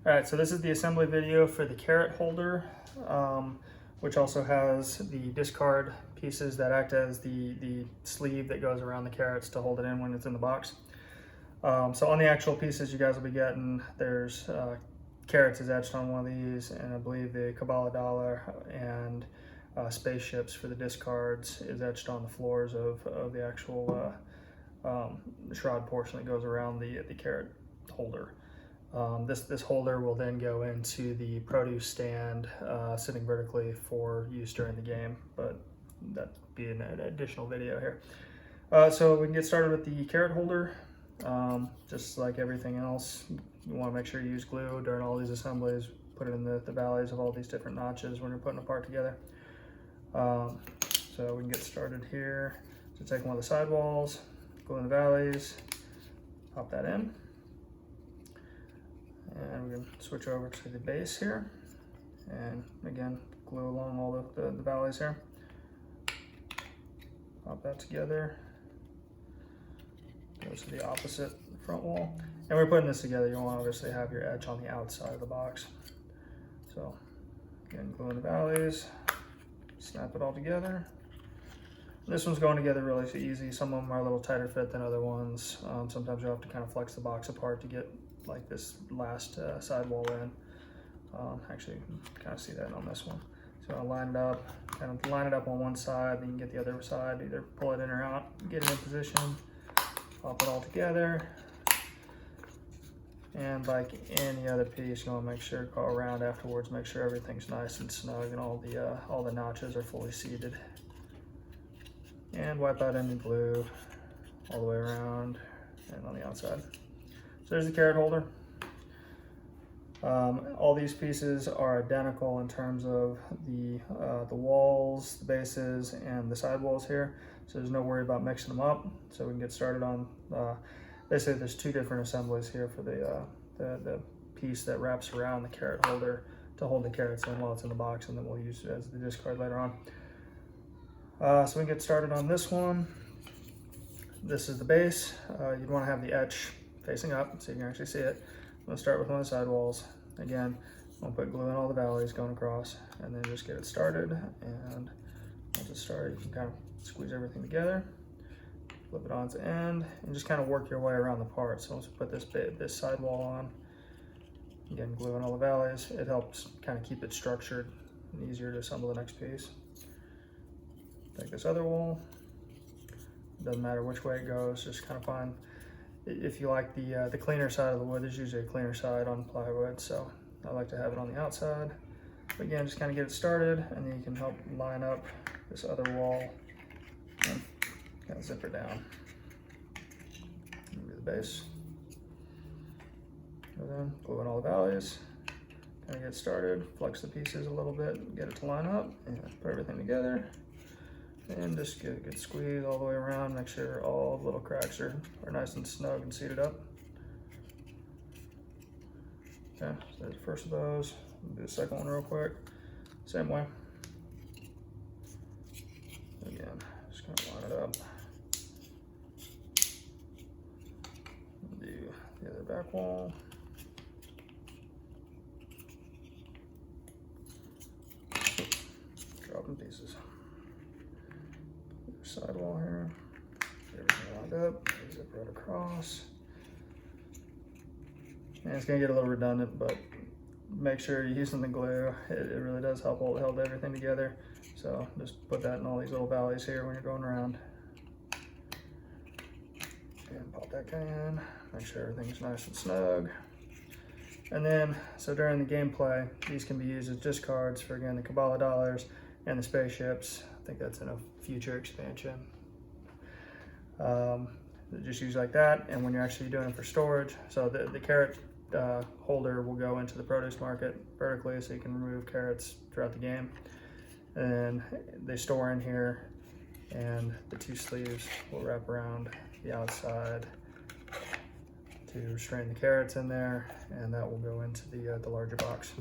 All right, so this is the assembly video for the carrot holder, which also has the discard pieces that act as the sleeve that goes around the carrots to hold it in when it's in the box. So on the actual pieces you guys will be getting, there's carrots is etched on one of these, and I believe the Kabbalah dollar and spaceships for the discards is etched on the floors of the actual shroud portion that goes around the carrot holder. This holder will then go into the produce stand sitting vertically for use during the game, but that'd be an additional video here. So we can get started with the carrot holder. Just like everything else, you want to make sure you use glue during all these assemblies. Put it in the valleys of all these different notches when you're putting a part together. So we can get started here. So take one of the sidewalls, glue in the valleys, pop that in. And we can switch over to the base here, and again glue along all the valleys here. Pop that together. Goes to the opposite front wall. And we're putting this together, you want to obviously have your edge on the outside of the box. So again, glue in the valleys, snap it all together. This one's going together really easy. Some of them are a little tighter fit than other ones. Sometimes you'll have to kind of flex the box apart to get like this last sidewall in. Actually, you can kind of see that on this one. So I'll line it up, kind of line it up on one side, then you can get the other side, either pull it in or out, get it in position, pop it all together. And like any other piece, you want to make sure, go around afterwards, make sure everything's nice and snug and all the notches are fully seated. And wipe out any glue all the way around and on the outside. So there's the carrot holder. All these pieces are identical in terms of the walls, the bases, and the sidewalls here. So there's no worry about mixing them up. So we can get started on, they say there's two different assemblies here for the piece that wraps around the carrot holder to hold the carrots in while it's in the box, and then we'll use it as the discard later on. So we can get started on this one. This is the base. You'd want to have the etch facing up so you can actually see it. I'm going to start with one of the sidewalls. Again, I'm going to put glue in all the valleys going across, and then just get it started. And once it's started, you can kind of squeeze everything together, flip it on its end, and just kind of work your way around the part. So once we put this sidewall on, again, glue in all the valleys, it helps kind of keep it structured and easier to assemble the next piece. Take this other wall. Doesn't matter which way it goes, just kind of find, if you like the cleaner side of the wood, there's usually a cleaner side on plywood, so I like to have it on the outside. But again, just kind of get it started, and then you can help line up this other wall and kind of zip it down. Do the base. And then glue in all the valleys. Kind of get started, flex the pieces a little bit, get it to line up, and put everything together. And just get a good squeeze all the way around, make sure all the little cracks are nice and snug and seated up. Okay, so there's the first of those. We'll do the second one real quick. Same way. Again, just kind of line it up. Do the other back wall. Dropping pieces. Sidewall here, get everything lined up, zip right across. And it's gonna get a little redundant, but make sure you're using the glue. It really does help hold everything together. So just put that in all these little valleys here when you're going around. And pop that guy in, make sure everything's nice and snug. And then, so during the gameplay, these can be used as discards for, again, the Kabbalah dollars and the spaceships. I think that's in a future expansion. Just use like that, and when you're actually doing it for storage, so the carrot holder will go into the produce market vertically, so you can remove carrots throughout the game. And they store in here, and the two sleeves will wrap around the outside to restrain the carrots in there, and that will go into the larger box.